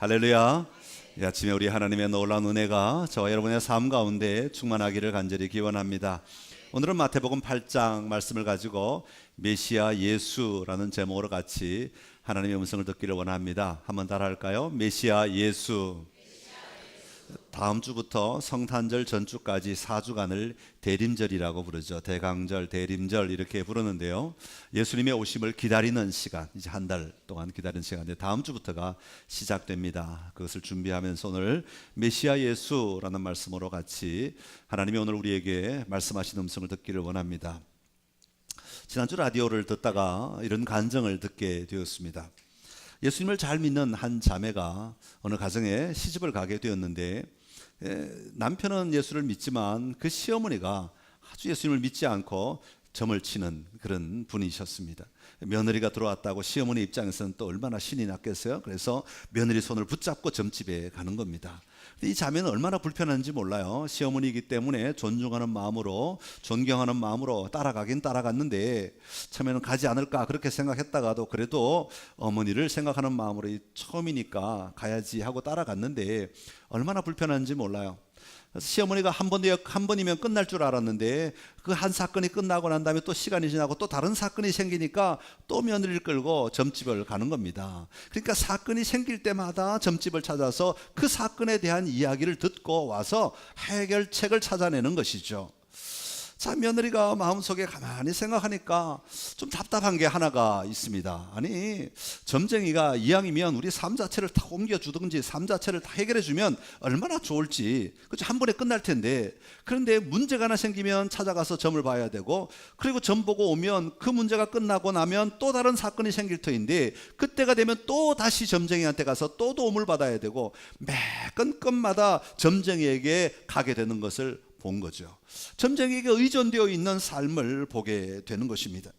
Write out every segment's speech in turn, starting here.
할렐루야. 이 아침에 우리 하나님의 놀라운 은혜가 저와 여러분의 삶 가운데 충만하기를 간절히 기원합니다. 오늘은 마태복음 8장 말씀을 가지고 메시아 예수라는 제목으로 같이 하나님의 음성을 듣기를 원합니다. 한번 따라할까요? 메시아 예수. 다음 주부터 성탄절 전주까지 4주간을 대림절이라고 부르죠. 대강절, 대림절 이렇게 부르는데요. 예수님의 오심을 기다리는 시간, 이제 한 달 동안 기다리는 시간인데 다음 주부터가 시작됩니다. 그것을 준비하면서 오늘 메시아 예수라는 말씀으로 같이 하나님이 오늘 우리에게 말씀하신 음성을 듣기를 원합니다. 지난주 라디오를 듣다가 이런 간증을 듣게 되었습니다. 예수님을 잘 믿는 한 자매가 어느 가정에 시집을 가게 되었는데 남편은 예수를 믿지만 그 시어머니가 아주 예수님을 믿지 않고 점을 치는 그런 분이셨습니다. 며느리가 들어왔다고 시어머니 입장에서는 또 얼마나 신이 났겠어요. 그래서 며느리 손을 붙잡고 점집에 가는 겁니다. 이 자매는 얼마나 불편한지 몰라요. 시어머니이기 때문에 존중하는 마음으로, 존경하는 마음으로 따라가긴 따라갔는데 처음에는 가지 않을까 그렇게 생각했다가도 그래도 어머니를 생각하는 마음으로 처음이니까 가야지 하고 따라갔는데 얼마나 불편한지 몰라요. 시어머니가 한 번이면 끝날 줄 알았는데 그 한 사건이 끝나고 난 다음에 또 시간이 지나고 또 다른 사건이 생기니까 또 며느리를 끌고 점집을 가는 겁니다. 그러니까 사건이 생길 때마다 점집을 찾아서 그 사건에 대한 이야기를 듣고 와서 해결책을 찾아내는 것이죠. 자, 며느리가 마음속에 가만히 생각하니까 좀 답답한 게 하나가 있습니다. 아니, 점쟁이가 이왕이면 우리 삶 자체를 다 옮겨주든지 삶 자체를 다 해결해주면 얼마나 좋을지, 그렇죠? 한 번에 끝날 텐데. 그런데 문제가 하나 생기면 찾아가서 점을 봐야 되고, 그리고 점 보고 오면 그 문제가 끝나고 나면 또 다른 사건이 생길 터인데 그때가 되면 또 다시 점쟁이한테 가서 또 도움을 받아야 되고 매 건건마다 점쟁이에게 가게 되는 것을 본 거죠. 점쟁이에게 의존되어 있는 삶을 보게 되는 것입니다.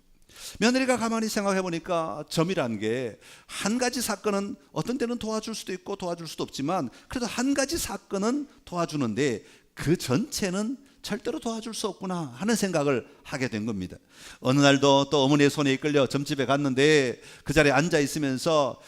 며느리가 가만히 생각해 보니까 점이란 게 한 가지 사건은 어떤 때는 도와줄 수도 있고 도와줄 수도 없지만 그래도 한 가지 사건은 도와주는데 그 전체는 절대로 도와줄 수 없구나 하는 생각을 하게 된 겁니다. 어느 날도 또 어머니의 손에 이끌려 점집에 갔는데 그 자리에 앉아 있으면서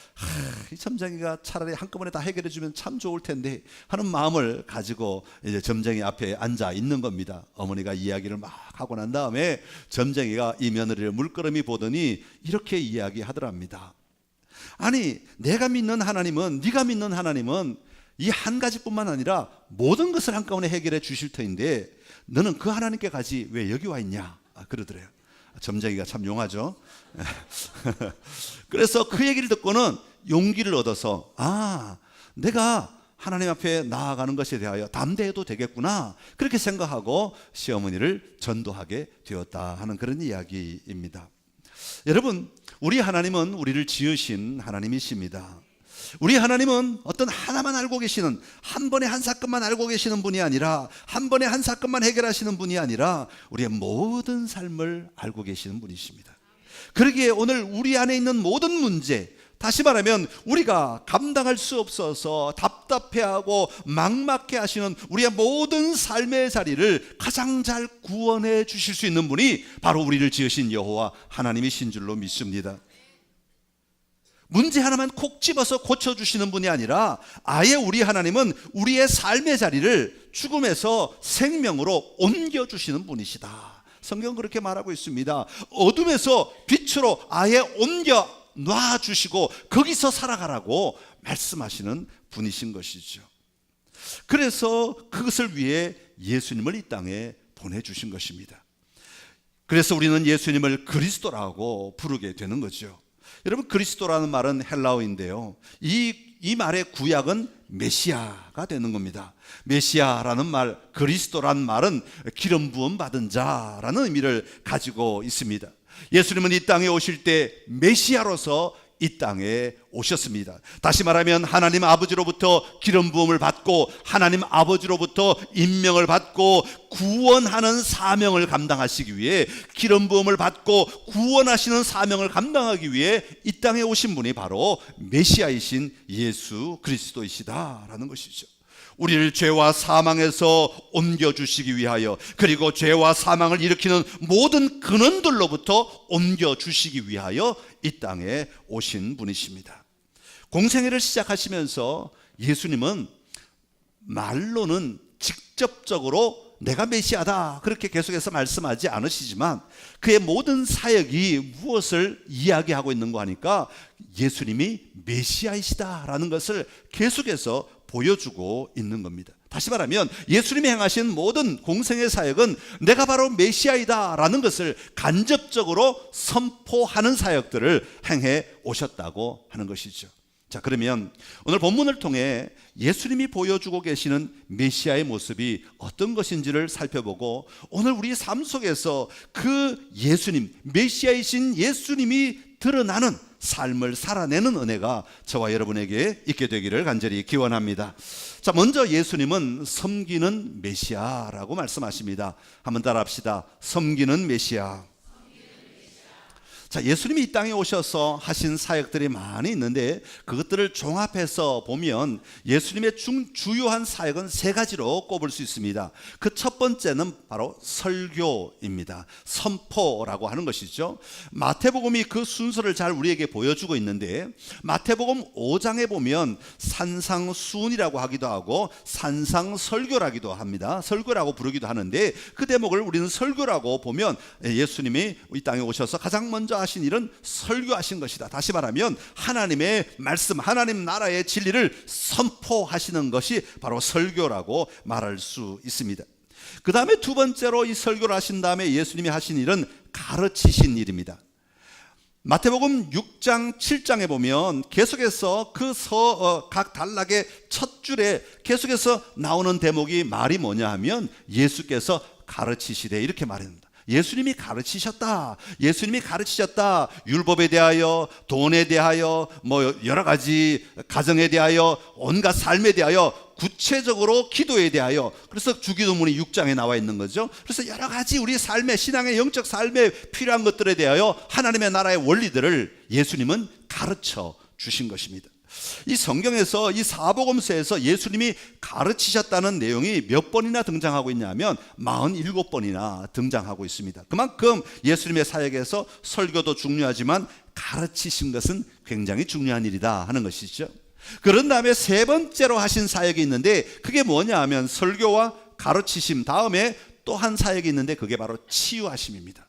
이 점쟁이가 차라리 한꺼번에 다 해결해 주면 참 좋을 텐데 하는 마음을 가지고 이제 점쟁이 앞에 앉아 있는 겁니다. 어머니가 이야기를 막 하고 난 다음에 점쟁이가 이 며느리를 물끄러미 보더니 이렇게 이야기하더랍니다. 아니, 내가 믿는 하나님은, 네가 믿는 하나님은 이 한 가지뿐만 아니라 모든 것을 한꺼번에 해결해 주실 터인데 너는 그 하나님께 가지 왜 여기 와 있냐 그러더래요. 점쟁이가 참 용하죠. 그래서 그 얘기를 듣고는 용기를 얻어서 내가 하나님 앞에 나아가는 것에 대하여 담대해도 되겠구나 그렇게 생각하고 시어머니를 전도하게 되었다 하는 그런 이야기입니다. 여러분, 우리 하나님은 우리를 지으신 하나님이십니다. 우리 하나님은 어떤 하나만 알고 계시는, 한 번에 한 사건만 알고 계시는 분이 아니라, 한 번에 한 사건만 해결하시는 분이 아니라 우리의 모든 삶을 알고 계시는 분이십니다. 그러기에 오늘 우리 안에 있는 모든 문제, 다시 말하면 우리가 감당할 수 없어서 답답해하고 막막해 하시는 우리의 모든 삶의 자리를 가장 잘 구원해 주실 수 있는 분이 바로 우리를 지으신 여호와 하나님이신 줄로 믿습니다. 문제 하나만 콕 집어서 고쳐주시는 분이 아니라 아예 우리 하나님은 우리의 삶의 자리를 죽음에서 생명으로 옮겨주시는 분이시다. 성경은 그렇게 말하고 있습니다. 어둠에서 빛으로 아예 옮겨 놔주시고 거기서 살아가라고 말씀하시는 분이신 것이죠. 그래서 그것을 위해 예수님을 이 땅에 보내주신 것입니다. 그래서 우리는 예수님을 그리스도라고 부르게 되는 거죠. 여러분, 그리스도라는 말은 헬라어인데요. 이 말의 구약은 메시아가 되는 겁니다. 메시아라는 말, 그리스도라는 말은 기름 부음 받은 자라는 의미를 가지고 있습니다. 예수님은 이 땅에 오실 때 메시아로서 이 땅에 오셨습니다. 다시 말하면 하나님 아버지로부터 기름 부음을 받고 하나님 아버지로부터 임명을 받고 구원하는 사명을 감당하시기 위해, 기름 부음을 받고 구원하시는 사명을 감당하기 위해 이 땅에 오신 분이 바로 메시아이신 예수 그리스도이시다라는 것이죠. 우리를 죄와 사망에서 옮겨주시기 위하여, 그리고 죄와 사망을 일으키는 모든 근원들로부터 옮겨주시기 위하여 이 땅에 오신 분이십니다. 공생애를 시작하시면서 예수님은 말로는 직접적으로 내가 메시아다 그렇게 계속해서 말씀하지 않으시지만 그의 모든 사역이 무엇을 이야기하고 있는가 하니까 예수님이 메시아이시다라는 것을 계속해서 보여주고 있는 겁니다. 다시 말하면 예수님이 행하신 모든 공생의 사역은 내가 바로 메시아이다라는 것을 간접적으로 선포하는 사역들을 행해 오셨다고 하는 것이죠. 자, 그러면 오늘 본문을 통해 예수님이 보여주고 계시는 메시아의 모습이 어떤 것인지를 살펴보고 오늘 우리 삶 속에서 그 예수님, 메시아이신 예수님이 드러나는 삶을 살아내는 은혜가 저와 여러분에게 있게 되기를 간절히 기원합니다. 자, 먼저 예수님은 섬기는 메시아라고 말씀하십니다. 한번 따라합시다. 섬기는 메시아. 자, 예수님이 이 땅에 오셔서 하신 사역들이 많이 있는데 그것들을 종합해서 보면 예수님의 주요한 사역은 세 가지로 꼽을 수 있습니다. 그 첫 번째는 바로 설교입니다. 선포라고 하는 것이죠. 마태복음이 그 순서를 잘 우리에게 보여주고 있는데 마태복음 5장에 보면 산상수훈이라고 하기도 하고 산상설교라기도 합니다. 설교라고 부르기도 하는데 그 대목을 우리는 설교라고 보면 예수님이 이 땅에 오셔서 가장 먼저 하신 일은 설교하신 것이다. 다시 말하면 하나님의 말씀, 하나님 나라의 진리를 선포하시는 것이 바로 설교라고 말할 수 있습니다. 그 다음에 두 번째로 이 설교를 하신 다음에 예수님이 하신 일은 가르치신 일입니다. 마태복음 6장 7장에 보면 계속해서 각 단락의 첫 줄에 계속해서 나오는 대목이 말이 뭐냐 하면 예수께서 가르치시되 이렇게 말합니다. 예수님이 가르치셨다. 예수님이 가르치셨다. 율법에 대하여, 돈에 대하여, 여러 가지 가정에 대하여, 온갖 삶에 대하여, 구체적으로 기도에 대하여. 그래서 주기도문이 6장에 나와 있는 거죠. 그래서 여러 가지 우리 삶의 신앙의 영적 삶에 필요한 것들에 대하여 하나님의 나라의 원리들을 예수님은 가르쳐 주신 것입니다. 이 성경에서 이 사복음서에서 예수님이 가르치셨다는 내용이 몇 번이나 등장하고 있냐면 47번이나 등장하고 있습니다. 그만큼 예수님의 사역에서 설교도 중요하지만 가르치신 것은 굉장히 중요한 일이다 하는 것이죠. 그런 다음에 세 번째로 하신 사역이 있는데 그게 뭐냐 하면 설교와 가르치심 다음에 또 한 사역이 있는데 그게 바로 치유하심입니다.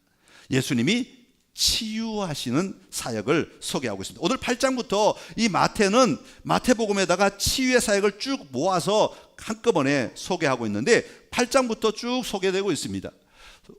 예수님이 치유하시는 사역을 소개하고 있습니다. 오늘 8장부터 이 마태는 마태복음에다가 치유의 사역을 쭉 모아서 한꺼번에 소개하고 있는데 8장부터 쭉 소개되고 있습니다.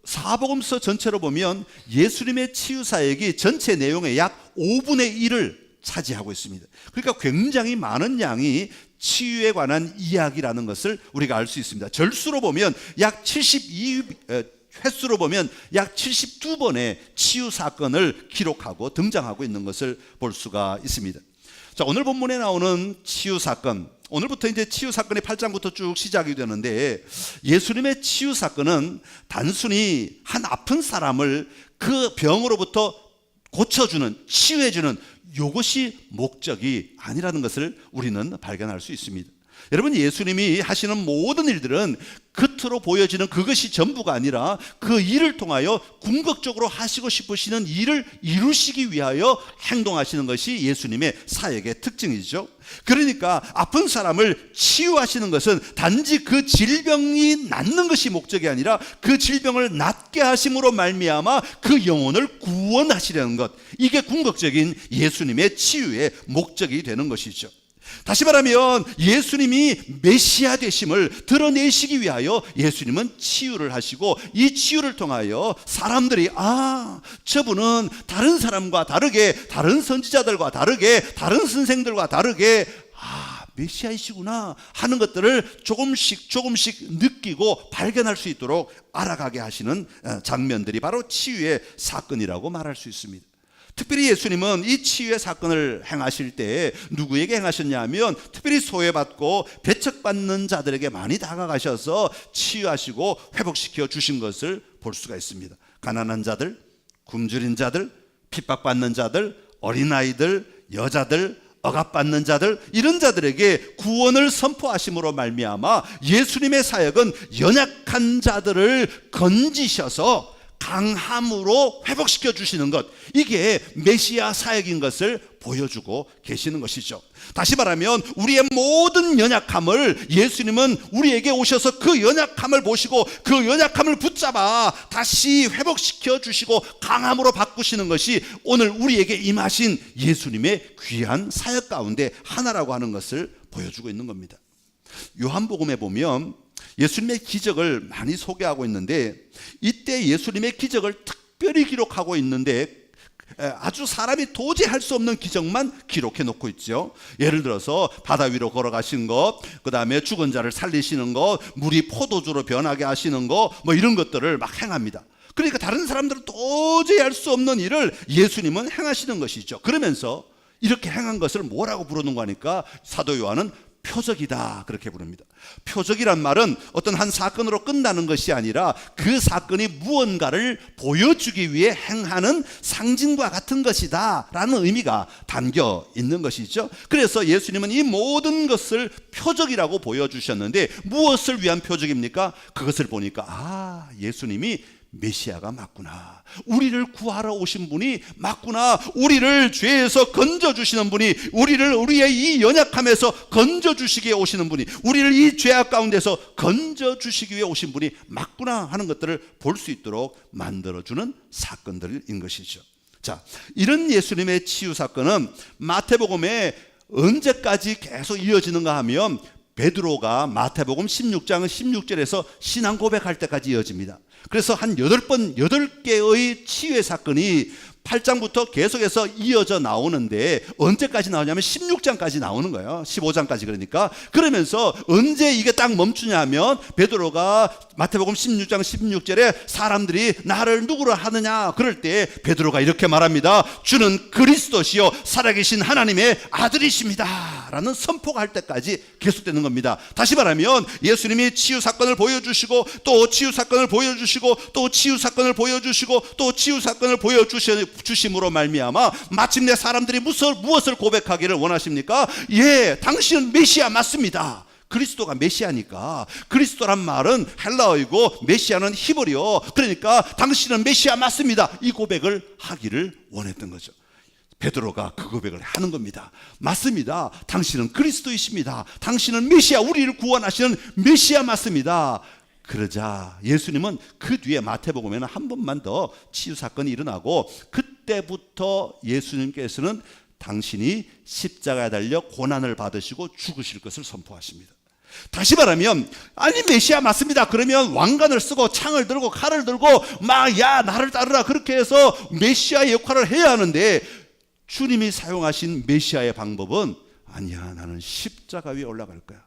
사복음서 전체로 보면 예수님의 치유 사역이 전체 내용의 약 5분의 1을 차지하고 있습니다. 그러니까 굉장히 많은 양이 치유에 관한 이야기라는 것을 우리가 알 수 있습니다. 절수로 보면 약 72횟수로 보면 약 72번의 치유 사건을 기록하고 등장하고 있는 것을 볼 수가 있습니다. 자, 오늘 본문에 나오는 치유 사건, 오늘부터 이제 치유 사건이 8장부터 쭉 시작이 되는데 예수님의 치유 사건은 단순히 한 아픈 사람을 그 병으로부터 고쳐주는, 치유해주는 이것이 목적이 아니라는 것을 우리는 발견할 수 있습니다. 여러분, 예수님이 하시는 모든 일들은 겉으로 보여지는 그것이 전부가 아니라 그 일을 통하여 궁극적으로 하시고 싶으시는 일을 이루시기 위하여 행동하시는 것이 예수님의 사역의 특징이죠. 그러니까 아픈 사람을 치유하시는 것은 단지 그 질병이 낫는 것이 목적이 아니라 그 질병을 낫게 하심으로 말미암아 그 영혼을 구원하시려는 것, 이게 궁극적인 예수님의 치유의 목적이 되는 것이죠. 다시 말하면 예수님이 메시아 되심을 드러내시기 위하여 예수님은 치유를 하시고 이 치유를 통하여 사람들이 저분은 다른 사람과 다르게, 다른 선지자들과 다르게, 다른 선생들과 다르게 메시아이시구나 하는 것들을 조금씩 느끼고 발견할 수 있도록 알아가게 하시는 장면들이 바로 치유의 사건이라고 말할 수 있습니다. 특별히 예수님은 이 치유의 사건을 행하실 때 누구에게 행하셨냐 하면 특별히 소외받고 배척받는 자들에게 많이 다가가셔서 치유하시고 회복시켜 주신 것을 볼 수가 있습니다. 가난한 자들, 굶주린 자들, 핍박받는 자들, 어린아이들, 여자들, 억압받는 자들, 이런 자들에게 구원을 선포하심으로 말미암아 예수님의 사역은 연약한 자들을 건지셔서 강함으로 회복시켜 주시는 것, 이게 메시아 사역인 것을 보여주고 계시는 것이죠. 다시 말하면 우리의 모든 연약함을 예수님은 우리에게 오셔서 그 연약함을 보시고 그 연약함을 붙잡아 다시 회복시켜 주시고 강함으로 바꾸시는 것이 오늘 우리에게 임하신 예수님의 귀한 사역 가운데 하나라고 하는 것을 보여주고 있는 겁니다. 요한복음에 보면 예수님의 기적을 많이 소개하고 있는데 이때 예수님의 기적을 특별히 기록하고 있는데 아주 사람이 도저히 할 수 없는 기적만 기록해 놓고 있죠. 예를 들어서 바다 위로 걸어가신 것, 그 다음에 죽은 자를 살리시는 것, 물이 포도주로 변하게 하시는 것, 뭐 이런 것들을 막 행합니다. 그러니까 다른 사람들은 도저히 할 수 없는 일을 예수님은 행하시는 것이죠. 그러면서 이렇게 행한 것을 뭐라고 부르는 거니까 사도 요한은 표적이다 그렇게 부릅니다. 표적이란 말은 어떤 한 사건으로 끝나는 것이 아니라 그 사건이 무언가를 보여주기 위해 행하는 상징과 같은 것이다 라는 의미가 담겨 있는 것이죠. 그래서 예수님은 이 모든 것을 표적이라고 보여주셨는데 무엇을 위한 표적입니까? 그것을 보니까 예수님이 메시아가 맞구나, 우리를 구하러 오신 분이 맞구나, 우리를 죄에서 건져주시는 분이, 우리를 우리의 이 연약함에서 건져주시기에 오시는 분이, 우리를 이 죄악 가운데서 건져주시기 위해 오신 분이 맞구나 하는 것들을 볼 수 있도록 만들어주는 사건들인 것이죠. 자, 이런 예수님의 치유 사건은 마태복음에 언제까지 계속 이어지는가 하면 베드로가 마태복음 16장 16절에서 신앙 고백할 때까지 이어집니다. 그래서 한 8개의 치유의 사건이 8장부터 계속해서 이어져 나오는데 언제까지 나오냐면 16장까지 나오는 거예요. 15장까지. 그러면서 언제 이게 딱 멈추냐면 베드로가 마태복음 16장 16절에 사람들이 나를 누구로 하느냐 그럴 때 베드로가 이렇게 말합니다. 주는 그리스도시요 살아계신 하나님의 아들이십니다 라는 선포가 할 때까지 계속되는 겁니다. 다시 말하면 예수님이 치유 사건을 보여주시고 또 치유 사건을 보여주시고 또 치유 사건을 보여주시고 또 치유 사건을 보여주심으로 말미암아 마침내 사람들이 무엇을 고백하기를 원하십니까? 당신은 메시아 맞습니다. 그리스도가 메시아니까, 그리스도란 말은 헬라어이고 메시아는 히브리어, 그러니까 당신은 메시아 맞습니다. 이 고백을 하기를 원했던 거죠. 베드로가 그 고백을 하는 겁니다. 맞습니다. 당신은 그리스도이십니다. 당신은 메시아, 우리를 구원하시는 메시아 맞습니다. 그러자 예수님은 그 뒤에 마태복음에는 한 번만 더 치유 사건이 일어나고 그때부터 예수님께서는 당신이 십자가에 달려 고난을 받으시고 죽으실 것을 선포하십니다. 다시 말하면 메시아 맞습니다. 그러면 왕관을 쓰고 창을 들고 칼을 들고 나를 따르라 그렇게 해서 메시아의 역할을 해야 하는데 주님이 사용하신 메시아의 방법은 아니야, 나는 십자가 위에 올라갈 거야,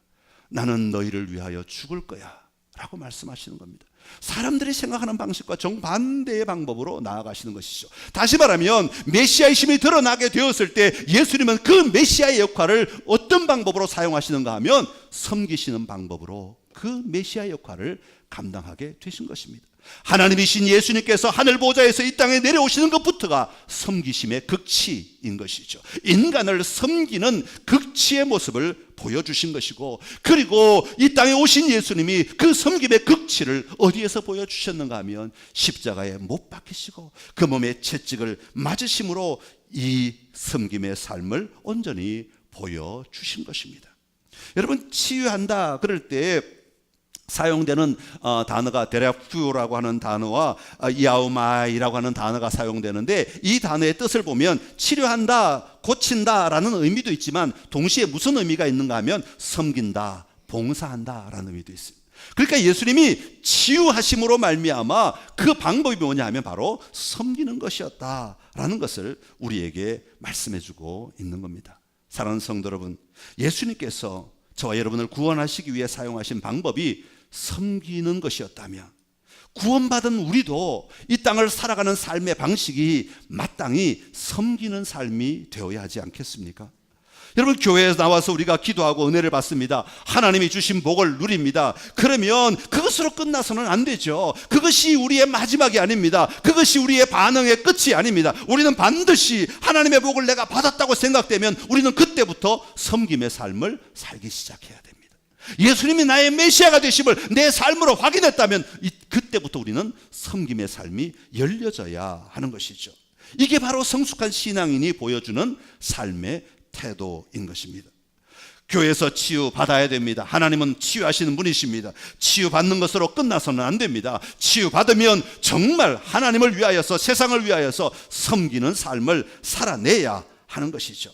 나는 너희를 위하여 죽을 거야 라고 말씀하시는 겁니다. 사람들이 생각하는 방식과 정반대의 방법으로 나아가시는 것이죠. 다시 말하면 메시아이심이 드러나게 되었을 때 예수님은 그 메시아의 역할을 어떤 방법으로 사용하시는가 하면 섬기시는 방법으로 그 메시아의 역할을 감당하게 되신 것입니다. 하나님이신 예수님께서 하늘 보좌에서 이 땅에 내려오시는 것부터가 섬기심의 극치인 것이죠. 인간을 섬기는 극치의 모습을 보여주신 것이고, 그리고 이 땅에 오신 예수님이 그 섬김의 극치를 어디에서 보여주셨는가 하면 십자가에 못 박히시고 그 몸의 채찍을 맞으심으로 이 섬김의 삶을 온전히 보여주신 것입니다. 여러분, 치유한다 그럴 때 사용되는 단어가 데라퓨라고 하는 단어와 이아우마이라고 하는 단어가 사용되는데 이 단어의 뜻을 보면 치료한다, 고친다 라는 의미도 있지만 동시에 무슨 의미가 있는가 하면 섬긴다, 봉사한다 라는 의미도 있습니다. 그러니까 예수님이 치유하심으로 말미암아 그 방법이 뭐냐 하면 바로 섬기는 것이었다라는 것을 우리에게 말씀해주고 있는 겁니다. 사랑하는 성도 여러분, 예수님께서 저와 여러분을 구원하시기 위해 사용하신 방법이 섬기는 것이었다면 구원받은 우리도 이 땅을 살아가는 삶의 방식이 마땅히 섬기는 삶이 되어야 하지 않겠습니까? 여러분, 교회에 나와서 우리가 기도하고 은혜를 받습니다. 하나님이 주신 복을 누립니다. 그러면 그것으로 끝나서는 안 되죠. 그것이 우리의 마지막이 아닙니다. 그것이 우리의 반응의 끝이 아닙니다. 우리는 반드시 하나님의 복을 내가 받았다고 생각되면 우리는 그때부터 섬김의 삶을 살기 시작해야 됩니다. 예수님이 나의 메시아가 되심을 내 삶으로 확인했다면 그때부터 우리는 섬김의 삶이 열려져야 하는 것이죠. 이게 바로 성숙한 신앙인이 보여주는 삶의 태도인 것입니다. 교회에서 치유받아야 됩니다. 하나님은 치유하시는 분이십니다. 치유받는 것으로 끝나서는 안 됩니다. 치유받으면 정말 하나님을 위하여서, 세상을 위하여서 섬기는 삶을 살아내야 하는 것이죠.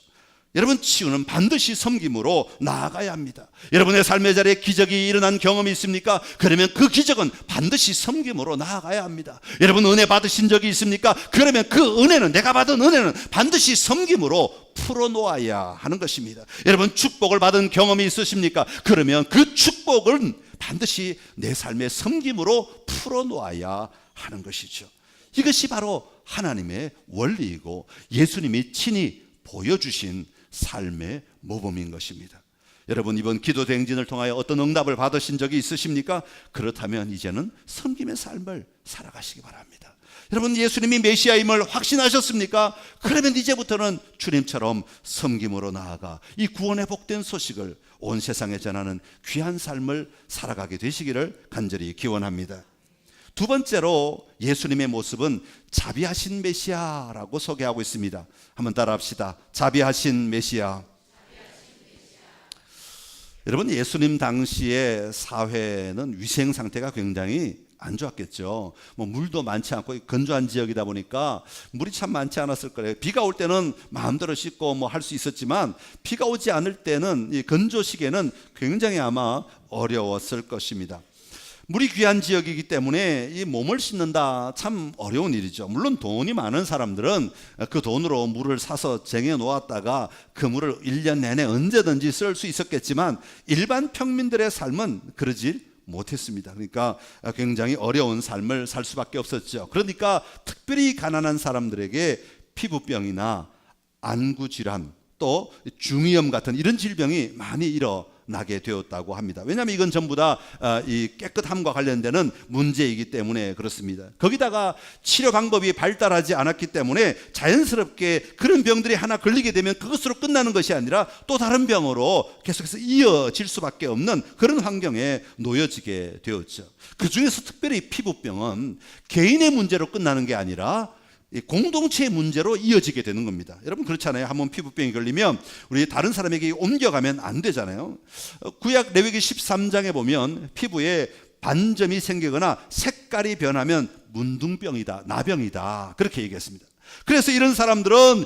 여러분, 치유는 반드시 섬김으로 나아가야 합니다. 여러분의 삶의 자리에 기적이 일어난 경험이 있습니까? 그러면 그 기적은 반드시 섬김으로 나아가야 합니다. 여러분, 은혜 받으신 적이 있습니까? 그러면 그 은혜는, 내가 받은 은혜는 반드시 섬김으로 풀어놓아야 하는 것입니다. 여러분, 축복을 받은 경험이 있으십니까? 그러면 그 축복은 반드시 내 삶의 섬김으로 풀어놓아야 하는 것이죠. 이것이 바로 하나님의 원리이고 예수님이 친히 보여주신 삶의 모범인 것입니다. 여러분, 이번 기도 대행진을 통하여 어떤 응답을 받으신 적이 있으십니까? 그렇다면 이제는 섬김의 삶을 살아가시기 바랍니다. 여러분, 예수님이 메시아임을 확신하셨습니까? 그러면 이제부터는 주님처럼 섬김으로 나아가 이 구원의 복된 소식을 온 세상에 전하는 귀한 삶을 살아가게 되시기를 간절히 기원합니다. 두 번째로 예수님의 모습은 자비하신 메시아라고 소개하고 있습니다. 한번 따라합시다. 자비하신 메시아. 여러분, 예수님 당시의 사회는 위생 상태가 굉장히 안 좋았겠죠. 물도 많지 않고 건조한 지역이다 보니까 물이 참 많지 않았을 거예요. 비가 올 때는 마음대로 씻고 할 수 있었지만 비가 오지 않을 때는 이 건조 시기에는 굉장히 아마 어려웠을 것입니다. 물이 귀한 지역이기 때문에 이 몸을 씻는다 참 어려운 일이죠. 물론 돈이 많은 사람들은 그 돈으로 물을 사서 쟁여 놓았다가 그 물을 1년 내내 언제든지 쓸 수 있었겠지만 일반 평민들의 삶은 그러지 못했습니다. 그러니까 굉장히 어려운 삶을 살 수밖에 없었죠. 그러니까 특별히 가난한 사람들에게 피부병이나 안구질환 또 중이염 같은 이런 질병이 많이 일어나게 되었다고 합니다. 왜냐하면 이건 전부 다 이 깨끗함과 관련되는 문제이기 때문에 그렇습니다. 거기다가 치료 방법이 발달하지 않았기 때문에 자연스럽게 그런 병들이 하나 걸리게 되면 그것으로 끝나는 것이 아니라 또 다른 병으로 계속해서 이어질 수밖에 없는 그런 환경에 놓여지게 되었죠. 그 중에서 특별히 피부병은 개인의 문제로 끝나는 게 아니라 공동체의 문제로 이어지게 되는 겁니다. 여러분, 그렇잖아요. 한번 피부병이 걸리면 우리 다른 사람에게 옮겨가면 안 되잖아요. 구약 레위기 13장에 보면 피부에 반점이 생기거나 색깔이 변하면 문둥병이다, 나병이다, 그렇게 얘기했습니다. 그래서 이런 사람들은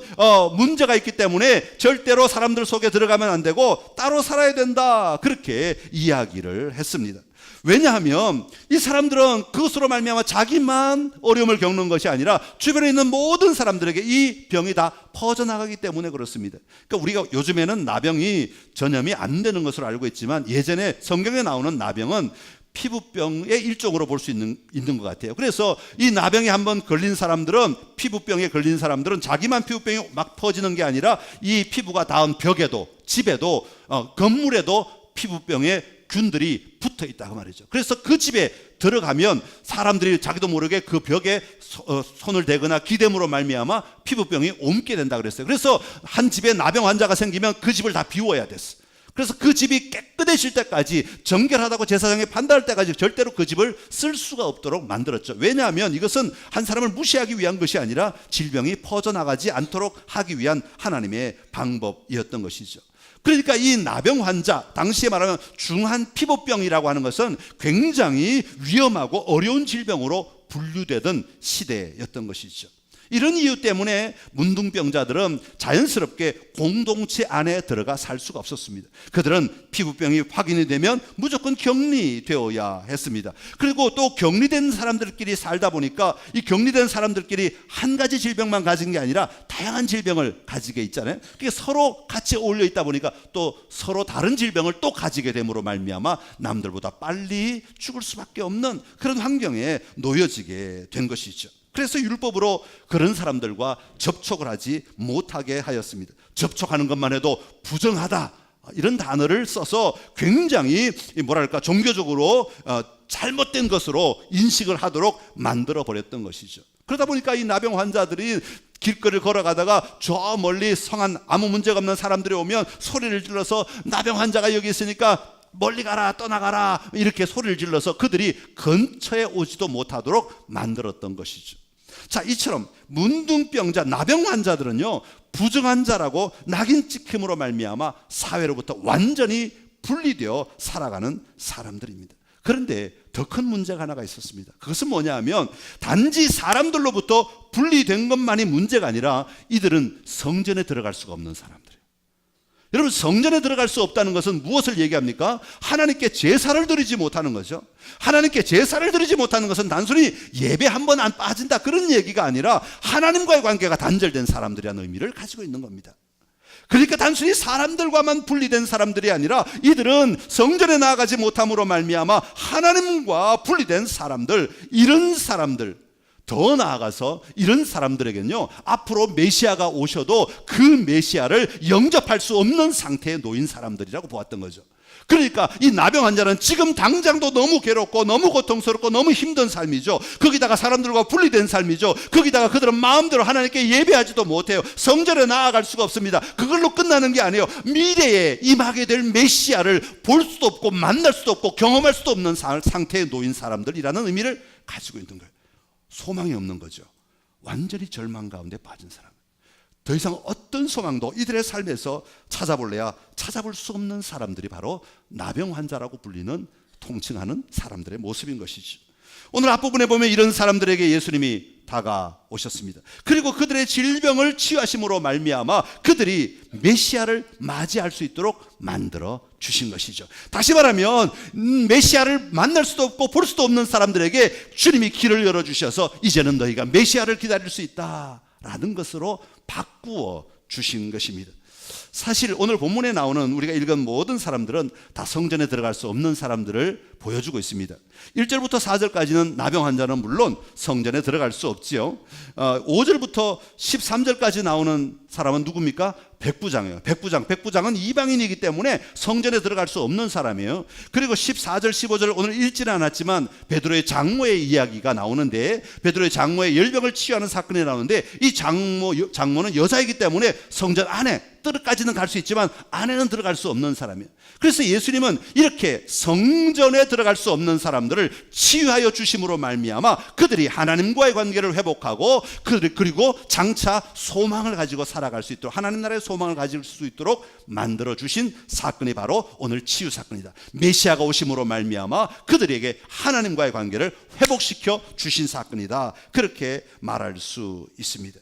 문제가 있기 때문에 절대로 사람들 속에 들어가면 안 되고 따로 살아야 된다, 그렇게 이야기를 했습니다. 왜냐하면 이 사람들은 그것으로 말미암아 자기만 어려움을 겪는 것이 아니라 주변에 있는 모든 사람들에게 이 병이 다 퍼져나가기 때문에 그렇습니다. 그러니까 우리가 요즘에는 나병이 전염이 안 되는 것으로 알고 있지만 예전에 성경에 나오는 나병은 피부병의 일종으로 볼 수 있는 것 같아요. 그래서 이 나병에 한번 걸린 사람들은, 피부병에 걸린 사람들은 자기만 피부병이 막 퍼지는 게 아니라 이 피부가 닿은 벽에도, 집에도, 건물에도 피부병의 균들이 붙어 있다고 말이죠. 그래서 그 집에 들어가면 사람들이 자기도 모르게 그 벽에 손을 대거나 기대므로 말미암아 피부병이 옮게 된다 그랬어요. 그래서 한 집에 나병 환자가 생기면 그 집을 다 비워야 됐어. 그래서 그 집이 깨끗해질 때까지, 정결하다고 제사장이 판단할 때까지 절대로 그 집을 쓸 수가 없도록 만들었죠. 왜냐하면 이것은 한 사람을 무시하기 위한 것이 아니라 질병이 퍼져나가지 않도록 하기 위한 하나님의 방법이었던 것이죠. 그러니까 이 나병 환자, 당시에 말하면 중한 피부병이라고 하는 것은 굉장히 위험하고 어려운 질병으로 분류되던 시대였던 것이죠. 이런 이유 때문에 문둥병자들은 자연스럽게 공동체 안에 들어가 살 수가 없었습니다. 그들은 피부병이 확인이 되면 무조건 격리되어야 했습니다. 그리고 또 격리된 사람들끼리 살다 보니까 이 격리된 사람들끼리 한 가지 질병만 가진 게 아니라 다양한 질병을 가지게 있잖아요. 그게 서로 같이 어울려 있다 보니까 또 서로 다른 질병을 또 가지게 됨으로 말미암아 남들보다 빨리 죽을 수밖에 없는 그런 환경에 놓여지게 된 것이죠. 그래서 율법으로 그런 사람들과 접촉을 하지 못하게 하였습니다. 접촉하는 것만 해도 부정하다, 이런 단어를 써서 굉장히 종교적으로 잘못된 것으로 인식을 하도록 만들어 버렸던 것이죠. 그러다 보니까 이 나병 환자들이 길거리를 걸어가다가 저 멀리 성한 아무 문제가 없는 사람들이 오면 소리를 질러서 나병 환자가 여기 있으니까 멀리 가라, 떠나가라, 이렇게 소리를 질러서 그들이 근처에 오지도 못하도록 만들었던 것이죠. 자, 이처럼 문둥병자, 나병 환자들은요, 부정한 자라고 낙인 찍힘으로 말미암아 사회로부터 완전히 분리되어 살아가는 사람들입니다. 그런데 더 큰 문제가 하나가 있었습니다. 그것은 뭐냐 하면 단지 사람들로부터 분리된 것만이 문제가 아니라 이들은 성전에 들어갈 수가 없는 사람들이에요. 여러분, 성전에 들어갈 수 없다는 것은 무엇을 얘기합니까? 하나님께 제사를 드리지 못하는 거죠. 하나님께 제사를 드리지 못하는 것은 단순히 예배 한 번 안 빠진다 그런 얘기가 아니라 하나님과의 관계가 단절된 사람들이라는 의미를 가지고 있는 겁니다. 그러니까 단순히 사람들과만 분리된 사람들이 아니라 이들은 성전에 나아가지 못함으로 말미암아 하나님과 분리된 사람들, 이런 사람들, 더 나아가서 이런 사람들에게는요, 앞으로 메시아가 오셔도 그 메시아를 영접할 수 없는 상태에 놓인 사람들이라고 보았던 거죠. 그러니까 이 나병 환자는 지금 당장도 너무 괴롭고 너무 고통스럽고 너무 힘든 삶이죠. 거기다가 사람들과 분리된 삶이죠. 거기다가 그들은 마음대로 하나님께 예배하지도 못해요. 성전에 나아갈 수가 없습니다. 그걸로 끝나는 게 아니에요. 미래에 임하게 될 메시아를 볼 수도 없고 만날 수도 없고 경험할 수도 없는 상태에 놓인 사람들이라는 의미를 가지고 있는 거예요. 소망이 없는 거죠. 완전히 절망 가운데 빠진 사람. 더 이상 어떤 소망도 이들의 삶에서 찾아볼래야 찾아볼 수 없는 사람들이 바로 나병 환자라고 불리는, 통칭하는 사람들의 모습인 것이죠. 오늘 앞부분에 보면 이런 사람들에게 예수님이 다가오셨습니다. 그리고 그들의 질병을 치유하심으로 말미암아 그들이 메시아를 맞이할 수 있도록 만들어 주신 것이죠. 다시 말하면 메시아를 만날 수도 없고 볼 수도 없는 사람들에게 주님이 길을 열어주셔서 이제는 너희가 메시아를 기다릴 수 있다라는 것으로 바꾸어 주신 것입니다. 사실 오늘 본문에 나오는 우리가 읽은 모든 사람들은 다 성전에 들어갈 수 없는 사람들을 보여주고 있습니다. 1절부터 4절까지는 나병 환자는 물론 성전에 들어갈 수 없지요. 5절부터 13절까지 나오는 사람은 누굽니까? 백부장이에요. 백부장은 이방인이기 때문에 성전에 들어갈 수 없는 사람이에요. 그리고 14절 15절 오늘 읽지는 않았지만 베드로의 장모의 이야기가 나오는데, 베드로의 장모의 열병을 치유하는 사건이 나오는데, 이 장모는 여자이기 때문에 성전 안에 뜰까지는 갈 수 있지만 안에는 들어갈 수 없는 사람이에요. 그래서 예수님은 이렇게 성전에 들어갈 수 없는 사람들을 치유하여 주심으로 말미암아 그들이 하나님과의 관계를 회복하고 그리고 장차 소망을 가지고 살아갈 수 있도록, 하나님 나라의 소망을 가질 수 있도록 만들어 주신 사건이 바로 오늘 치유 사건이다. 메시아가 오심으로 말미암아 그들에게 하나님과의 관계를 회복시켜 주신 사건이다. 그렇게 말할 수 있습니다.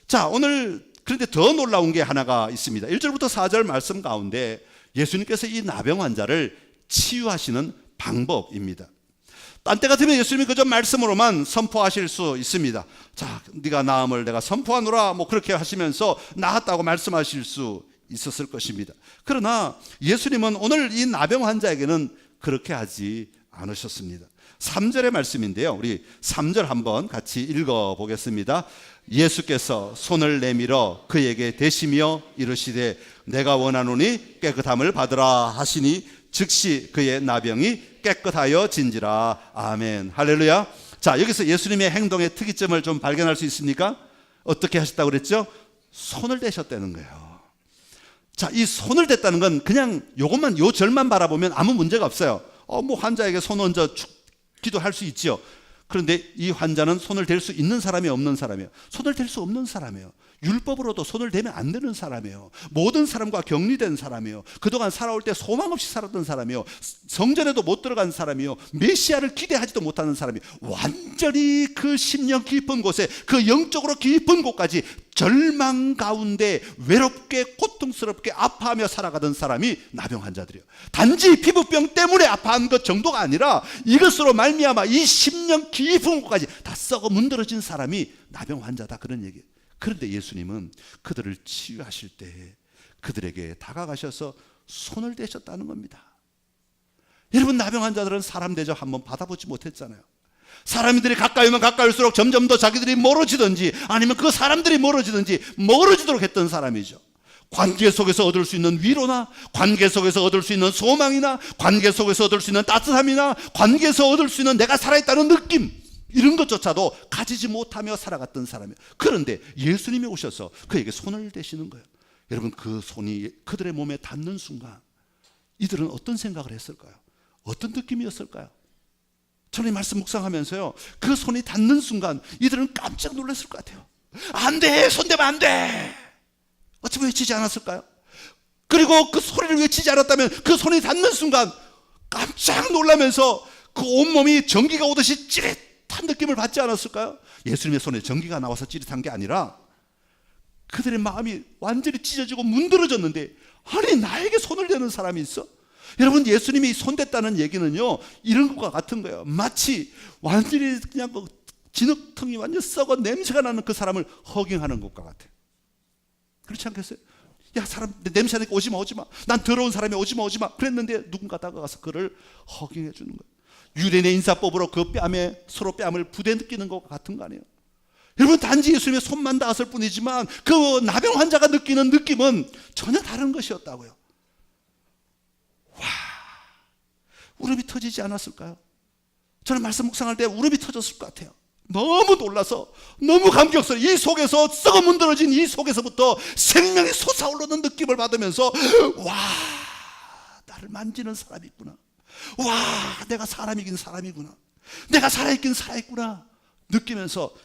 자, 오늘 그런데 더 놀라운 게 하나가 있습니다. 1절부터 4절 말씀 가운데 예수님께서 이 나병 환자를 치유하시는 방법입니다. 딴 때 같으면 예수님이 그저 말씀으로만 선포하실 수 있습니다. 자, 네가 나음을 내가 선포하노라, 뭐 그렇게 하시면서 나았다고 말씀하실 수 있었을 것입니다. 그러나 예수님은 오늘 이 나병 환자에게는 그렇게 하지 않으셨습니다. 3절의 말씀인데요, 우리 3절 한번 같이 읽어보겠습니다. 예수께서 손을 내밀어 그에게 대시며 이르시되 내가 원하노니 깨끗함을 받으라 하시니 즉시 그의 나병이 깨끗하여 진지라. 아멘. 할렐루야. 자, 여기서 예수님의 행동의 특이점을 좀 발견할 수 있습니까? 어떻게 하셨다고 그랬죠? 손을 대셨다는 거예요. 자, 이 손을 댔다는 건 그냥 요것만, 요 절만 바라보면 아무 문제가 없어요. 뭐 환자에게 손 얹어 기도할 수 있지요. 그런데 이 환자는 손을 댈 수 있는 사람이 없는 사람이에요. 손을 댈 수 없는 사람이에요. 율법으로도 손을 대면 안 되는 사람이에요. 모든 사람과 격리된 사람이에요. 그동안 살아올 때 소망 없이 살았던 사람이에요. 성전에도 못 들어간 사람이에요. 메시아를 기대하지도 못하는 사람이에요. 완전히 그 심령 깊은 곳에, 그 영적으로 깊은 곳까지 절망 가운데 외롭게 고통스럽게 아파하며 살아가던 사람이 나병 환자들이에요. 단지 피부병 때문에 아파한 것 정도가 아니라 이것으로 말미암아 이 심령 깊은 곳까지 다 썩어 문드러진 사람이 나병 환자다, 그런 얘기예요. 그런데 예수님은 그들을 치유하실 때 그들에게 다가가셔서 손을 대셨다는 겁니다. 여러분, 나병 환자들은 사람 대접 한번 받아보지 못했잖아요. 사람들이 가까이 오면 가까이 올수록 점점 더 자기들이 멀어지든지 아니면 그 사람들이 멀어지도록 했던 사람이죠. 관계 속에서 얻을 수 있는 위로나, 관계 속에서 얻을 수 있는 소망이나, 관계 속에서 얻을 수 있는 따뜻함이나, 관계에서 얻을 수 있는 내가 살아있다는 느낌, 이런 것조차도 가지지 못하며 살아갔던 사람이에요. 그런데 예수님이 오셔서 그에게 손을 대시는 거예요. 여러분, 그 손이 그들의 몸에 닿는 순간 이들은 어떤 생각을 했을까요? 어떤 느낌이었을까요? 저는 이 말씀 묵상하면서요, 그 손이 닿는 순간 이들은 깜짝 놀랐을 것 같아요. 안 돼, 손대면 안 돼. 어쩌면 외치지 않았을까요? 그리고 그 소리를 외치지 않았다면 그 손이 닿는 순간 깜짝 놀라면서 그 온몸이 전기가 오듯이 찌릿한 느낌을 받지 않았을까요? 예수님의 손에 전기가 나와서 찌릿한 게 아니라 그들의 마음이 완전히 찢어지고 문드러졌는데, 아니 나에게 손을 대는 사람이 있어? 여러분, 예수님이 손댔다는 얘기는요, 이런 것과 같은 거예요. 마치 완전히 그냥 그 진흙탕이 완전 썩어 냄새가 나는 그 사람을 허깅하는 것과 같아요. 그렇지 않겠어요? 야, 사람 냄새 나니까 오지마, 오지마. 난 더러운 사람이 오지마, 오지마. 그랬는데 누군가 다가가서 그를 허깅해 주는 거예요. 유대인의 인사법으로 그 뺨에 서로 뺨을 부대끼는 것과 같은 거 아니에요? 여러분, 단지 예수님의 손만 닿았을 뿐이지만 그 나병 환자가 느끼는 느낌은 전혀 다른 것이었다고요. 와, 울음이 터지지 않았을까요? 저는 말씀 묵상할 때 울음이 터졌을 것 같아요. 너무 놀라서, 너무 감격스러워. 이 속에서 썩어 문드러진 이 속에서부터 생명이 솟아오르는 느낌을 받으면서, 와, 나를 만지는 사람이 있구나. 와, 내가 사람이긴 사람이구나. 내가 살아있긴 살아있구나 느끼면서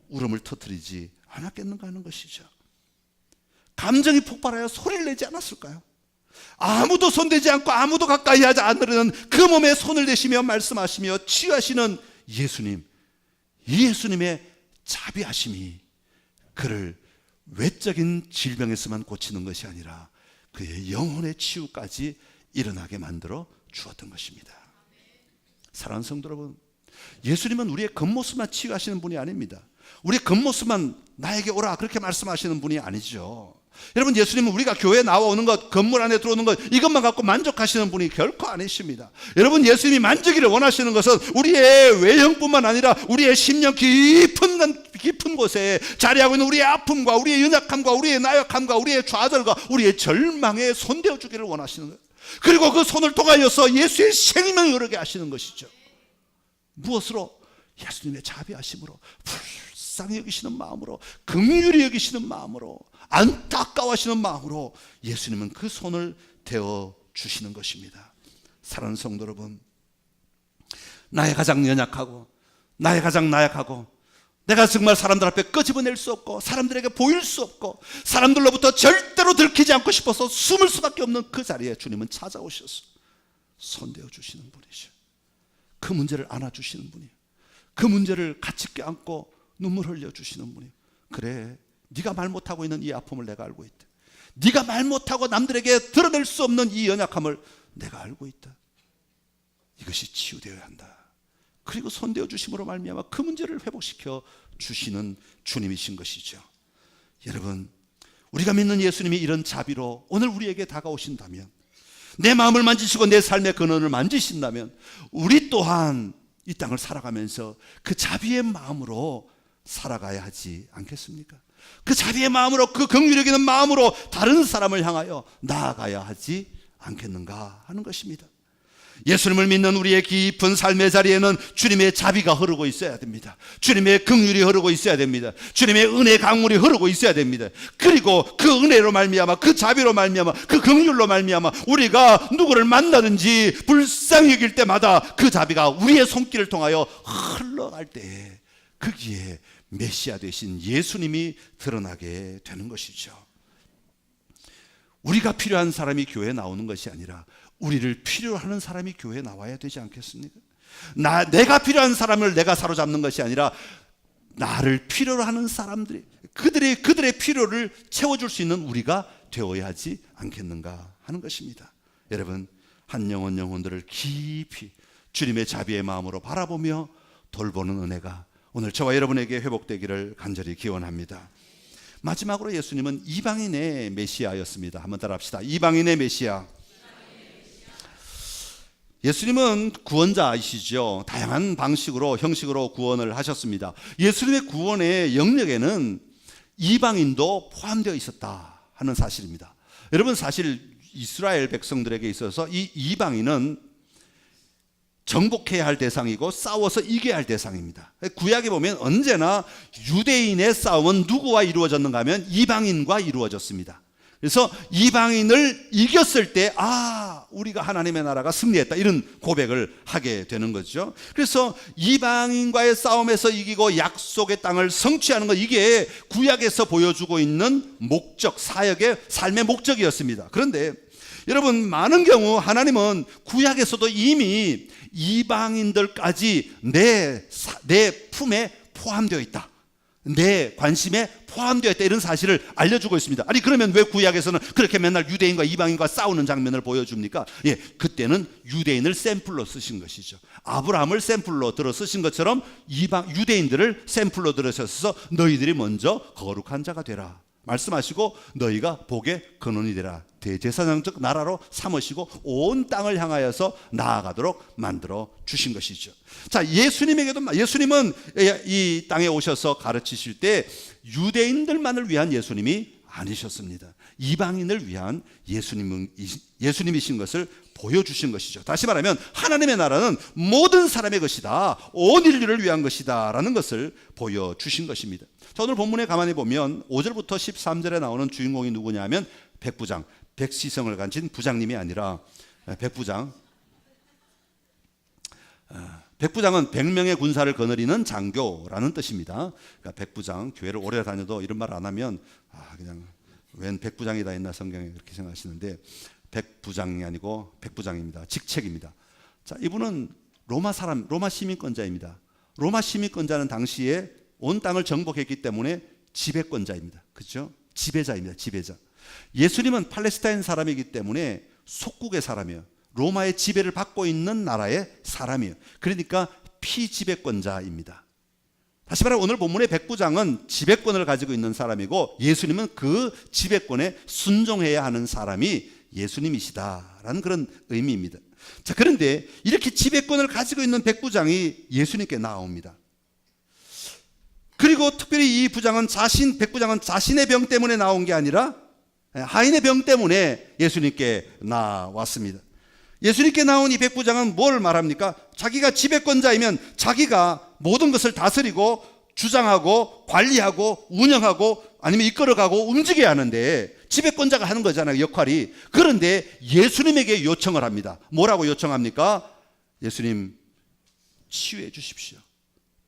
울음을 터뜨리지 않았겠는가 하는 것이죠. 감정이 폭발하여 소리를 내지 않았을까요? 아무도 손대지 않고 아무도 가까이 하지 않으려는 그 몸에 손을 대시며 말씀하시며 치유하시는 예수님, 이 예수님의 자비하심이 그를 외적인 질병에서만 고치는 것이 아니라 그의 영혼의 치유까지 일어나게 만들어 주었던 것입니다. 사랑하는 성도 여러분, 예수님은 우리의 겉모습만 치유하시는 분이 아닙니다. 우리의 겉모습만 나에게 오라 그렇게 말씀하시는 분이 아니죠. 여러분, 예수님은 우리가 교회에 나와오는 것, 건물 안에 들어오는 것, 이것만 갖고 만족하시는 분이 결코 아니십니다. 여러분, 예수님이 만지기를 원하시는 것은 우리의 외형뿐만 아니라 우리의 심령 깊은 곳에 자리하고 있는 우리의 아픔과 우리의 연약함과 우리의 나약함과 우리의 좌절과 우리의 절망에 손대어 주기를 원하시는 거예요. 그리고 그 손을 통하여서 예수의 생명이 흐르게 하시는 것이죠. 무엇으로? 예수님의 자비하심으로, 불쌍히 여기시는 마음으로, 긍휼히 여기시는 마음으로, 안타까워하시는 마음으로 예수님은 그 손을 대어 주시는 것입니다. 사랑하는 성도 여러분, 나의 가장 연약하고 나의 가장 나약하고 내가 정말 사람들 앞에 끄집어낼 수 없고 사람들에게 보일 수 없고 사람들로부터 절대로 들키지 않고 싶어서 숨을 수밖에 없는 그 자리에 주님은 찾아오셔서 손대어 주시는 분이죠. 그 문제를 안아주시는 분이에요. 그 문제를 같이 껴안고 눈물 흘려주시는 분이에요. 그래, 네가 말 못하고 있는 이 아픔을 내가 알고 있다. 네가 말 못하고 남들에게 드러낼 수 없는 이 연약함을 내가 알고 있다. 이것이 치유되어야 한다. 그리고 손대어 주심으로 말미암아 그 문제를 회복시켜 주시는 주님이신 것이죠. 여러분, 우리가 믿는 예수님이 이런 자비로 오늘 우리에게 다가오신다면, 내 마음을 만지시고 내 삶의 근원을 만지신다면 우리 또한 이 땅을 살아가면서 그 자비의 마음으로 살아가야 하지 않겠습니까? 그 자비의 마음으로, 그 긍휼히 여기는 마음으로 다른 사람을 향하여 나아가야 하지 않겠는가 하는 것입니다. 예수님을 믿는 우리의 깊은 삶의 자리에는 주님의 자비가 흐르고 있어야 됩니다. 주님의 긍휼이 흐르고 있어야 됩니다. 주님의 은혜 강물이 흐르고 있어야 됩니다. 그리고 그 은혜로 말미암아, 그 자비로 말미암아, 그 긍휼로 말미암아 우리가 누구를 만나든지 불쌍히 여길 때마다 그 자비가 우리의 손길을 통하여 흘러갈 때에 거기에 메시아 되신 예수님이 드러나게 되는 것이죠. 우리가 필요한 사람이 교회에 나오는 것이 아니라 우리를 필요로 하는 사람이 교회에 나와야 되지 않겠습니까? 내가 필요한 사람을 내가 사로잡는 것이 아니라 나를 필요로 하는 사람들이, 그들의 필요를 채워줄 수 있는 우리가 되어야 하지 않겠는가 하는 것입니다. 여러분, 한 영혼들을 깊이 주님의 자비의 마음으로 바라보며 돌보는 은혜가 오늘 저와 여러분에게 회복되기를 간절히 기원합니다. 마지막으로 예수님은 이방인의 메시아였습니다. 한번 따라합시다. 이방인의 메시아. 예수님은 구원자이시죠. 다양한 방식으로, 형식으로 구원을 하셨습니다. 예수님의 구원의 영역에는 이방인도 포함되어 있었다 하는 사실입니다. 여러분, 사실 이스라엘 백성들에게 있어서 이 이방인은 정복해야 할 대상이고 싸워서 이겨야 할 대상입니다. 구약에 보면 언제나 유대인의 싸움은 누구와 이루어졌는가 하면 이방인과 이루어졌습니다. 그래서 이방인을 이겼을 때 우리가 하나님의 나라가 승리했다, 이런 고백을 하게 되는 거죠. 그래서 이방인과의 싸움에서 이기고 약속의 땅을 성취하는 것, 이게 구약에서 보여주고 있는 목적, 사역의 삶의 목적이었습니다. 그런데 여러분, 많은 경우 하나님은 구약에서도 이미 이방인들까지 내 품에 포함되어 있다, 내 관심에 포함되어 있다, 이런 사실을 알려주고 있습니다. 아니, 그러면 왜 구약에서는 그렇게 맨날 유대인과 이방인과 싸우는 장면을 보여줍니까? 그때는 유대인을 샘플로 쓰신 것이죠. 아브라함을 샘플로 들어 쓰신 것처럼 유대인들을 샘플로 들으셔서 너희들이 먼저 거룩한 자가 되라 말씀하시고, 너희가 복의 근원이 되라, 대제사장적 나라로 삼으시고 온 땅을 향하여서 나아가도록 만들어 주신 것이죠. 자, 예수님은 이 땅에 오셔서 가르치실 때 유대인들만을 위한 예수님이 아니셨습니다. 이방인을 위한 예수님이신 것을 보여주신 것이죠. 다시 말하면 하나님의 나라는 모든 사람의 것이다, 온 인류를 위한 것이다 라는 것을 보여주신 것입니다. 자, 오늘 본문에 가만히 보면 5절부터 13절에 나오는 주인공이 누구냐 하면 백부장, 백시성을 가진 부장님이 아니라 백부장. 백부장은 100명의 군사를 거느리는 장교라는 뜻입니다. 그러니까 백부장, 교회를 오래 다녀도 이런 말 안 하면 그냥 웬 백부장이다 했나 성경에 그렇게 생각하시는데, 백부장이 아니고 백부장입니다. 직책입니다. 자, 이분은 로마 시민권자입니다. 로마 시민권자는 당시에 온 땅을 정복했기 때문에 지배권자입니다. 그렇죠? 지배자입니다. 지배자. 예수님은 팔레스타인 사람이기 때문에 속국의 사람이에요. 로마의 지배를 받고 있는 나라의 사람이에요. 그러니까 피지배권자입니다. 다시 말하면 오늘 본문의 백부장은 지배권을 가지고 있는 사람이고, 예수님은 그 지배권에 순종해야 하는 사람이 예수님이시다라는 그런 의미입니다. 자, 그런데 이렇게 지배권을 가지고 있는 백부장이 예수님께 나옵니다. 그리고 특별히 이 백부장은 자신의 병 때문에 나온 게 아니라 하인의 병 때문에 예수님께 나왔습니다. 예수님께 나온 이 백부장은 뭘 말합니까? 자기가 지배권자이면 자기가 모든 것을 다스리고 주장하고 관리하고 운영하고 아니면 이끌어가고 움직여야 하는데, 지배권자가 하는 거잖아요, 역할이. 그런데 예수님에게 요청을 합니다. 뭐라고 요청합니까? 예수님, 치유해 주십시오.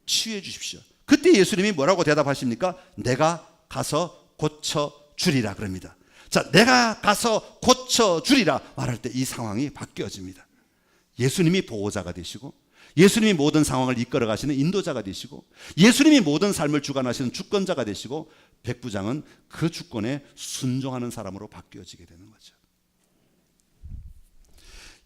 치유해 주십시오. 그때 예수님이 뭐라고 대답하십니까? 내가 가서 고쳐 주리라 그럽니다. 자, 내가 가서 고쳐 주리라 말할 때 이 상황이 바뀌어집니다. 예수님이 보호자가 되시고, 예수님이 모든 상황을 이끌어 가시는 인도자가 되시고, 예수님이 모든 삶을 주관하시는 주권자가 되시고, 백부장은 그 주권에 순종하는 사람으로 바뀌어지게 되는 거죠.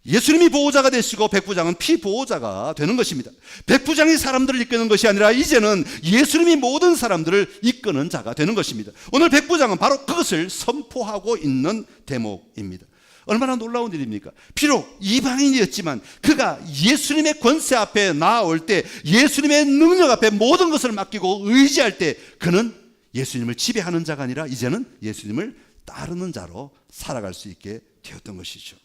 예수님이 보호자가 되시고 백부장은 피보호자가 되는 것입니다. 백부장이 사람들을 이끄는 것이 아니라 이제는 예수님이 모든 사람들을 이끄는 자가 되는 것입니다. 오늘 백부장은 바로 그것을 선포하고 있는 대목입니다. 얼마나 놀라운 일입니까? 비록 이방인이었지만 그가 예수님의 권세 앞에 나아올 때, 예수님의 능력 앞에 모든 것을 맡기고 의지할 때, 그는 예수님을 지배하는 자가 아니라 이제는 예수님을 따르는 자로 살아갈 수 있게 되었던 것이죠.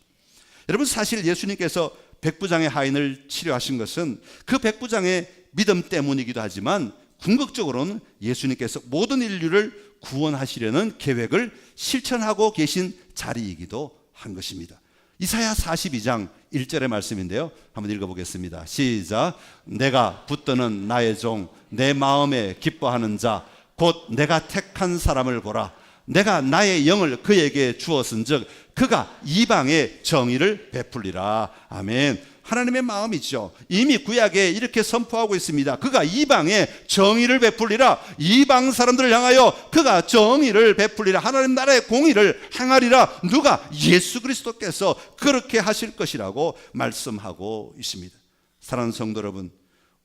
여러분, 사실 예수님께서 백부장의 하인을 치료하신 것은 그 백부장의 믿음 때문이기도 하지만, 궁극적으로는 예수님께서 모든 인류를 구원하시려는 계획을 실천하고 계신 자리이기도 한 것입니다. 이사야 42장 1절의 말씀인데요, 한번 읽어보겠습니다. 시작. 내가 붙드는 나의 종, 내 마음에 기뻐하는 자, 곧 내가 택한 사람을 보라. 내가 나의 영을 그에게 주었은즉 그가 이방의 정의를 베풀리라. 아멘. 하나님의 마음이죠. 이미 구약에 이렇게 선포하고 있습니다. 그가 이방의 정의를 베풀리라. 이방 사람들을 향하여 그가 정의를 베풀리라. 하나님 나라의 공의를 행하리라. 누가? 예수 그리스도께서 그렇게 하실 것이라고 말씀하고 있습니다. 사랑하는 성도 여러분,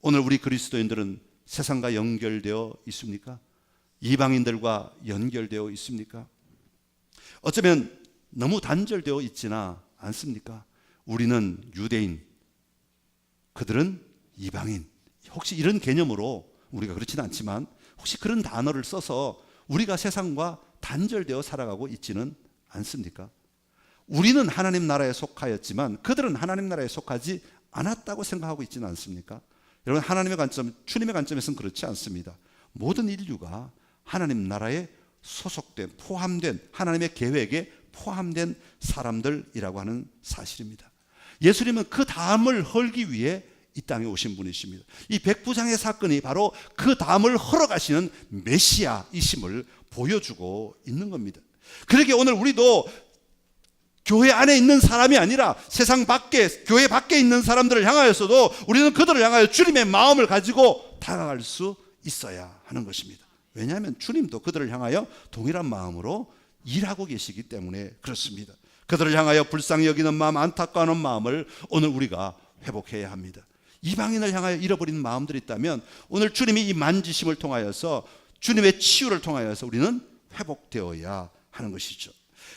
오늘 우리 그리스도인들은 세상과 연결되어 있습니까? 이방인들과 연결되어 있습니까? 어쩌면 너무 단절되어 있지는 않습니까? 우리는 유대인, 그들은 이방인. 혹시 이런 개념으로, 우리가 그렇지는 않지만 혹시 그런 단어를 써서 우리가 세상과 단절되어 살아가고 있지는 않습니까? 우리는 하나님 나라에 속하였지만 그들은 하나님 나라에 속하지 않았다고 생각하고 있지는 않습니까? 여러분, 하나님의 관점, 주님의 관점에서는 그렇지 않습니다. 모든 인류가 하나님 나라의 소속된, 포함된 하나님의 계획에 포함된 사람들이라고 하는 사실입니다. 예수님은 그 다음을 헐기 위해 이 땅에 오신 분이십니다. 이 백부장의 사건이 바로 그 다음을 헐어가시는 메시아이심을 보여주고 있는 겁니다. 그러기에 오늘 우리도 교회 안에 있는 사람이 아니라 세상 밖에, 교회 밖에 있는 사람들을 향하여서도 우리는 그들을 향하여 주님의 마음을 가지고 다가갈 수 있어야 하는 것입니다. 왜냐하면 주님도 그들을 향하여 동일한 마음으로 일하고 계시기 때문에 그렇습니다. 그들을 향하여 불쌍히 여기는 마음, 안타까워하는 마음을 오늘 우리가 회복해야 합니다. 이방인을 향하여 잃어버린 마음들이 있다면 오늘 주님이 이 만지심을 통하여서, 주님의 치유를 통하여서 우리는 회복되어야 하는 것이죠.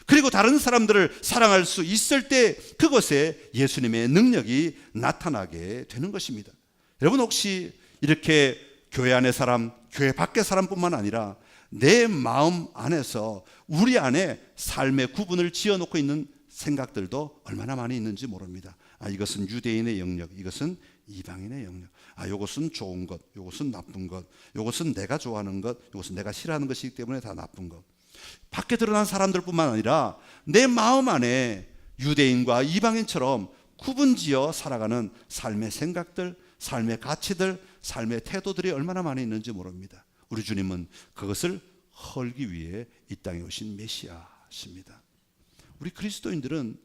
그리고 다른 사람들을 사랑할 수 있을 때 그것에 예수님의 능력이 나타나게 되는 것입니다. 여러분 혹시 이렇게 교회 안의 사람, 교회 밖의 사람뿐만 아니라 내 마음 안에서 우리 안에 삶의 구분을 지어놓고 있는 생각들도 얼마나 많이 있는지 모릅니다. 이것은 유대인의 영역, 이것은 이방인의 영역. 이것은 좋은 것, 이것은 나쁜 것, 이것은 내가 좋아하는 것, 이것은 내가 싫어하는 것이기 때문에 다 나쁜 것. 밖에 드러난 사람들뿐만 아니라 내 마음 안에 유대인과 이방인처럼 구분지어 살아가는 삶의 생각들, 삶의 가치들, 삶의 태도들이 얼마나 많이 있는지 모릅니다. 우리 주님은 그것을 헐기 위해 이 땅에 오신 메시아십니다. 우리 그리스도인들은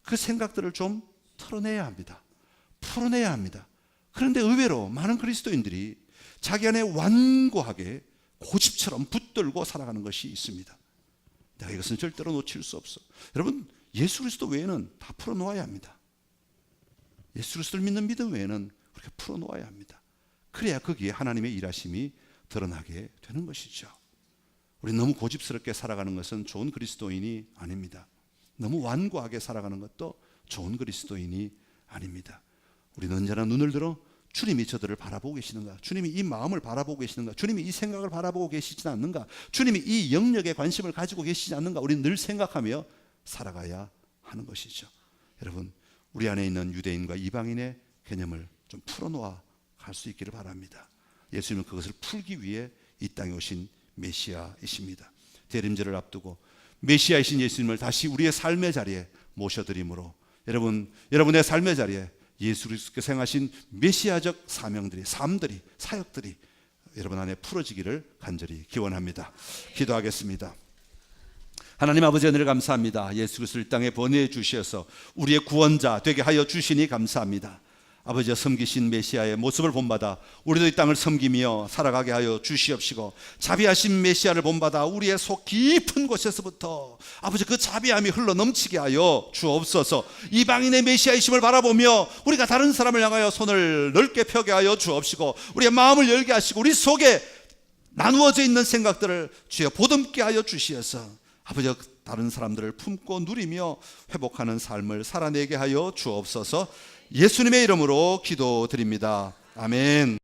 그 생각들을 좀 털어내야 합니다. 풀어내야 합니다. 그런데 의외로 많은 그리스도인들이 자기 안에 완고하게 고집처럼 붙들고 살아가는 것이 있습니다. 내가 이것은 절대로 놓칠 수 없어. 여러분, 예수 그리스도 외에는 다 풀어놓아야 합니다. 예수 그리스도를 믿는 믿음 외에는 그렇게 풀어놓아야 합니다. 그래야 거기에 하나님의 일하심이 드러나게 되는 것이죠. 우리 너무 고집스럽게 살아가는 것은 좋은 그리스도인이 아닙니다. 너무 완고하게 살아가는 것도 좋은 그리스도인이 아닙니다. 우리는 언제나 눈을 들어 주님이 저들을 바라보고 계시는가? 주님이 이 마음을 바라보고 계시는가? 주님이 이 생각을 바라보고 계시지 않는가? 주님이 이 영역에 관심을 가지고 계시지 않는가? 우리는 늘 생각하며 살아가야 하는 것이죠. 여러분, 우리 안에 있는 유대인과 이방인의 개념을 좀 풀어놓아 갈 수 있기를 바랍니다. 예수님은 그것을 풀기 위해 이 땅에 오신 메시아이십니다. 대림절을 앞두고 메시아이신 예수님을 다시 우리의 삶의 자리에 모셔드림으로 여러분의 삶의 자리에 예수 그리스도께서 행하신 메시아적 사명들이, 삶들이, 사역들이 여러분 안에 풀어지기를 간절히 기원합니다. 기도하겠습니다. 하나님 아버지, 은혜를 감사합니다. 예수 그리스도를 이 땅에 보내 주셔서 우리의 구원자 되게 하여 주시니 감사합니다. 아버지가 섬기신 메시아의 모습을 본받아 우리도 이 땅을 섬기며 살아가게 하여 주시옵시고, 자비하신 메시아를 본받아 우리의 속 깊은 곳에서부터 아버지 그 자비함이 흘러 넘치게 하여 주옵소서. 이방인의 메시아이심을 바라보며 우리가 다른 사람을 향하여 손을 넓게 펴게 하여 주옵시고, 우리의 마음을 열게 하시고 우리 속에 나누어져 있는 생각들을 주여 보듬게 하여 주시어서 아버지 다른 사람들을 품고 누리며 회복하는 삶을 살아내게 하여 주옵소서. 예수님의 이름으로 기도드립니다. 아멘.